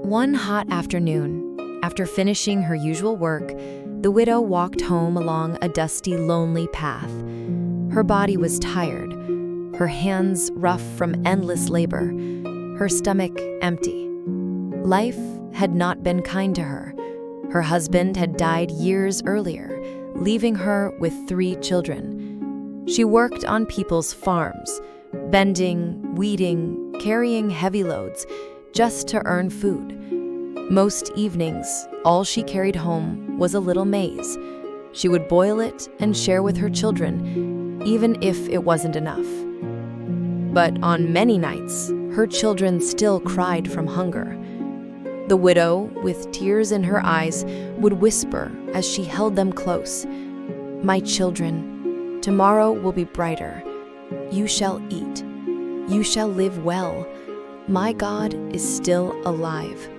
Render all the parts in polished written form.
One hot afternoon, after finishing her usual work, the widow walked home along a dusty, lonely path. Her body was tired, her hands rough from endless labor, her stomach empty. Life had not been kind to her. Her husband had died years earlier, leaving her with 3 children. She worked on people's farms, bending, weeding, carrying heavy loads, just to earn food. Most evenings, all she carried home was a little maize. She would boil it and share with her children, even if it wasn't enough. But on many nights, her children still cried from hunger. The widow, with tears in her eyes, would whisper as she held them close, "My children, tomorrow will be brighter. You shall eat. You shall live well. My God is still alive."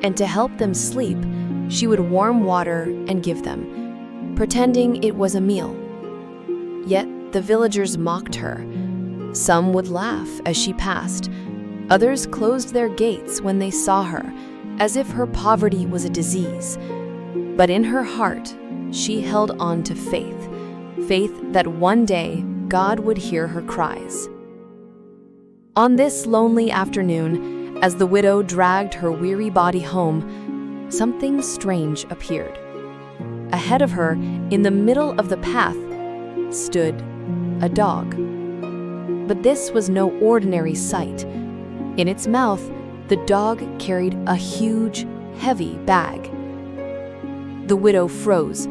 And to help them sleep, she would warm water and give them, pretending it was a meal. Yet the villagers mocked her. Some would laugh as she passed. Others closed their gates when they saw her, as if her poverty was a disease. But in her heart, she held on to faith, faith that one day God would hear her cries. On this lonely afternoon, as the widow dragged her weary body home, something strange appeared. Ahead of her, in the middle of the path, stood a dog. But this was no ordinary sight. In its mouth, the dog carried a huge, heavy bag. The widow froze.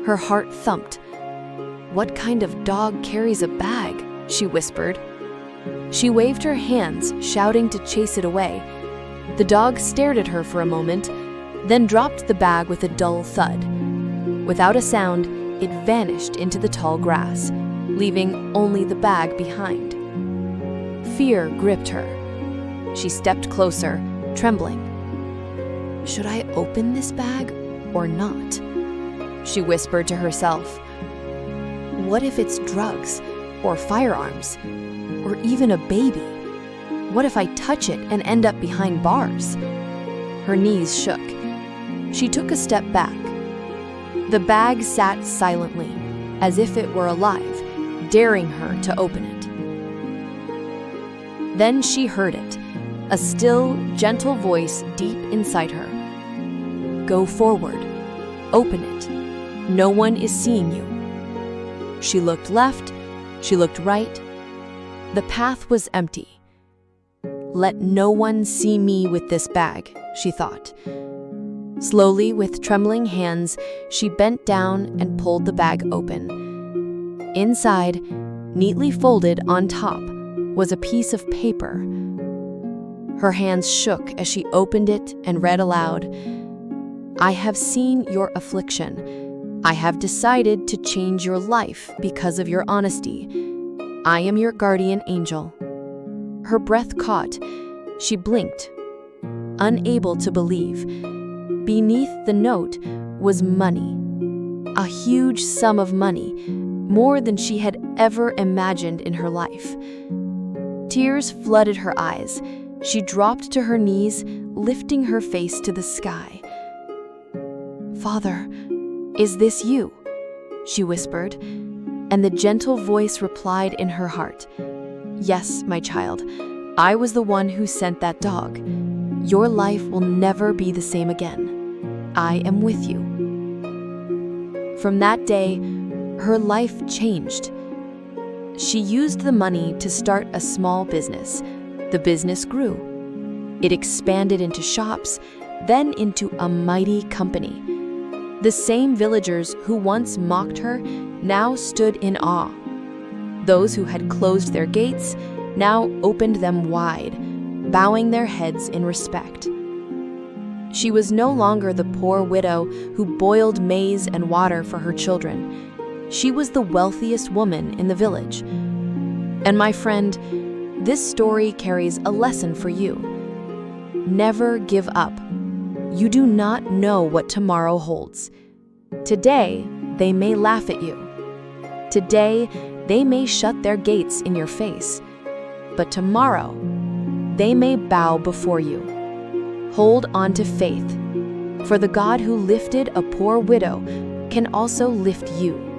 Her heart thumped. "What kind of dog carries a bag?" she whispered. She waved her hands, shouting to chase it away. The dog stared at her for a moment, then dropped the bag with a dull thud. Without a sound, it vanished into the tall grass, leaving only the bag behind. Fear gripped her. She stepped closer, trembling. "Should I open this bag or not?" she whispered to herself. "What if it's drugs or firearms? Or even a baby? What if I touch it and end up behind bars?" Her knees shook. She took a step back. The bag sat silently, as if it were alive, daring her to open it. Then she heard it, a still, gentle voice deep inside her. "Go forward. Open it. No one is seeing you." She looked left, she looked right. The path was empty. "Let no one see me with this bag," she thought. Slowly, with trembling hands, she bent down and pulled the bag open. Inside, neatly folded on top, was a piece of paper. Her hands shook as she opened it and read aloud, "I have seen your affliction. I have decided to change your life because of your honesty. I am your guardian angel." Her breath caught. She blinked, unable to believe. Beneath the note was money. A huge sum of money, more than she had ever imagined in her life. Tears flooded her eyes. She dropped to her knees, lifting her face to the sky. "Father, is this you?" she whispered. And the gentle voice replied in her heart, "Yes, my child, I was the one who sent that dog. Your life will never be the same again. I am with you." From that day, her life changed. She used the money to start a small business. The business grew. It expanded into shops, then into a mighty company. The same villagers who once mocked her now stood in awe. Those who had closed their gates now opened them wide, bowing their heads in respect. She was no longer the poor widow who boiled maize and water for her children. She was the wealthiest woman in the village. And my friend, this story carries a lesson for you. Never give up. You do not know what tomorrow holds. Today, they may laugh at you. Today, they may shut their gates in your face. But tomorrow, they may bow before you. Hold on to faith, for the God who lifted a poor widow can also lift you.